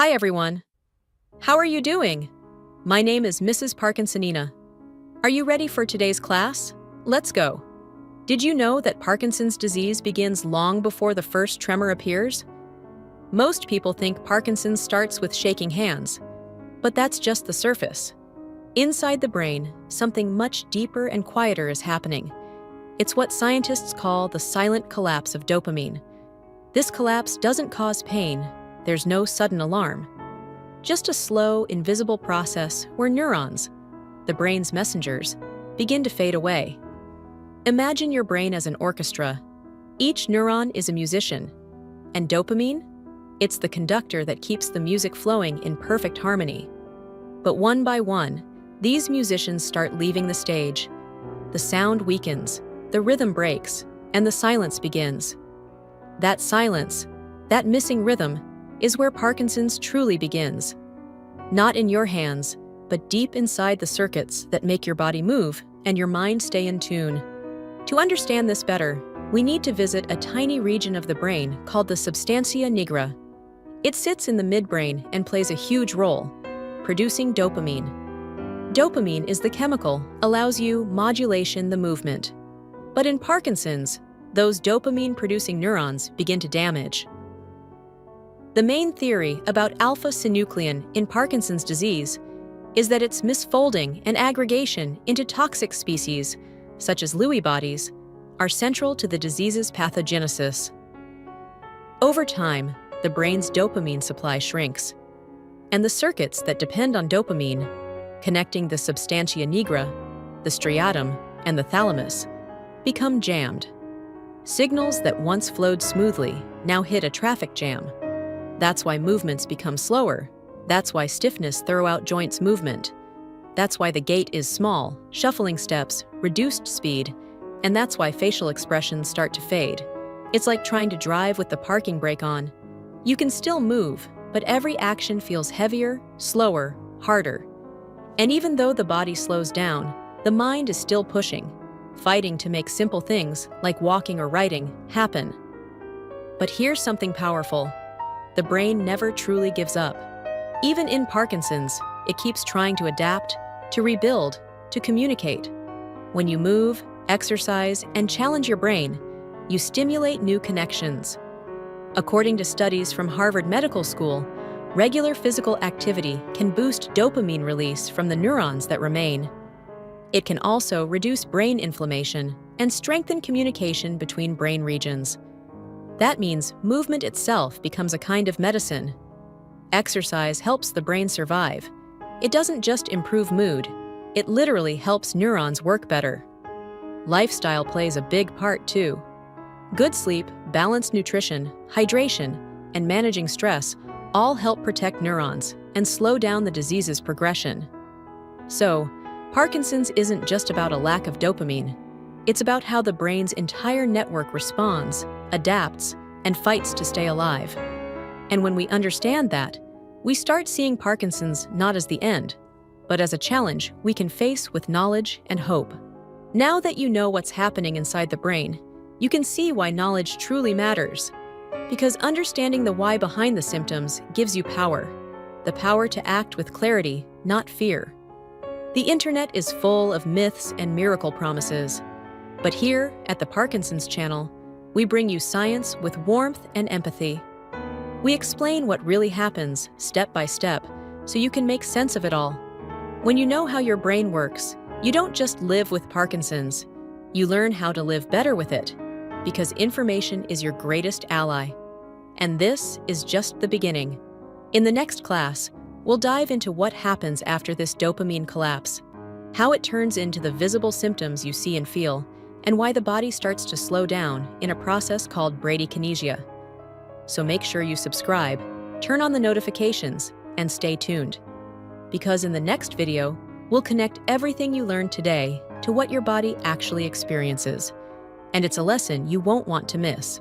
Hi everyone. How are you doing? My name is Mrs. Parkinsonina. Are you ready for today's class? Let's go. Did you know that Parkinson's disease begins long before the first tremor appears? Most people think Parkinson's starts with shaking hands, but that's just the surface. Inside the brain, something much deeper and quieter is happening. It's what scientists call the silent collapse of dopamine. This collapse doesn't cause pain. There's no sudden alarm. Just a slow, invisible process where neurons, the brain's messengers, begin to fade away. Imagine your brain as an orchestra. Each neuron is a musician. And dopamine? It's the conductor that keeps the music flowing in perfect harmony. But one by one, these musicians start leaving the stage. The sound weakens, the rhythm breaks, and the silence begins. That silence, that missing rhythm, is where Parkinson's truly begins. Not in your hands, but deep inside the circuits that make your body move and your mind stay in tune. To understand this better, we need to visit a tiny region of the brain called the substantia nigra. It sits in the midbrain and plays a huge role, producing dopamine. Dopamine is the chemical allows you modulation the movement. But in Parkinson's, those dopamine-producing neurons begin to damage. The main theory about alpha-synuclein in Parkinson's disease is that its misfolding and aggregation into toxic species, such as Lewy bodies, are central to the disease's pathogenesis. Over time, the brain's dopamine supply shrinks, and the circuits that depend on dopamine, connecting the substantia nigra, the striatum, and the thalamus, become jammed. Signals that once flowed smoothly now hit a traffic jam. That's why movements become slower. That's why stiffness throughout joints movement. That's why the gait is small, shuffling steps, reduced speed, and that's why facial expressions start to fade. It's like trying to drive with the parking brake on. You can still move, but every action feels heavier, slower, harder. And even though the body slows down, the mind is still pushing, fighting to make simple things like walking or writing happen. But here's something powerful. The brain never truly gives up. Even in Parkinson's, it keeps trying to adapt, to rebuild, to communicate. When you move, exercise, and challenge your brain, you stimulate new connections. According to studies from Harvard Medical School, regular physical activity can boost dopamine release from the neurons that remain. It can also reduce brain inflammation and strengthen communication between brain regions. That means movement itself becomes a kind of medicine. Exercise helps the brain survive. It doesn't just improve mood, it literally helps neurons work better. Lifestyle plays a big part too. Good sleep, balanced nutrition, hydration, and managing stress all help protect neurons and slow down the disease's progression. So, Parkinson's isn't just about a lack of dopamine. It's about how the brain's entire network responds, adapts, and fights to stay alive. And when we understand that, we start seeing Parkinson's not as the end, but as a challenge we can face with knowledge and hope. Now that you know what's happening inside the brain, you can see why knowledge truly matters. Because understanding the why behind the symptoms gives you power. The power to act with clarity, not fear. The internet is full of myths and miracle promises. But here, at the Parkinson's channel, we bring you science with warmth and empathy. We explain what really happens, step by step, so you can make sense of it all. When you know how your brain works, you don't just live with Parkinson's. You learn how to live better with it, because information is your greatest ally. And this is just the beginning. In the next class, we'll dive into what happens after this dopamine collapse, how it turns into the visible symptoms you see and feel, and why the body starts to slow down in a process called bradykinesia. So make sure you subscribe, turn on the notifications, and stay tuned. Because in the next video, we'll connect everything you learned today to what your body actually experiences. And it's a lesson you won't want to miss.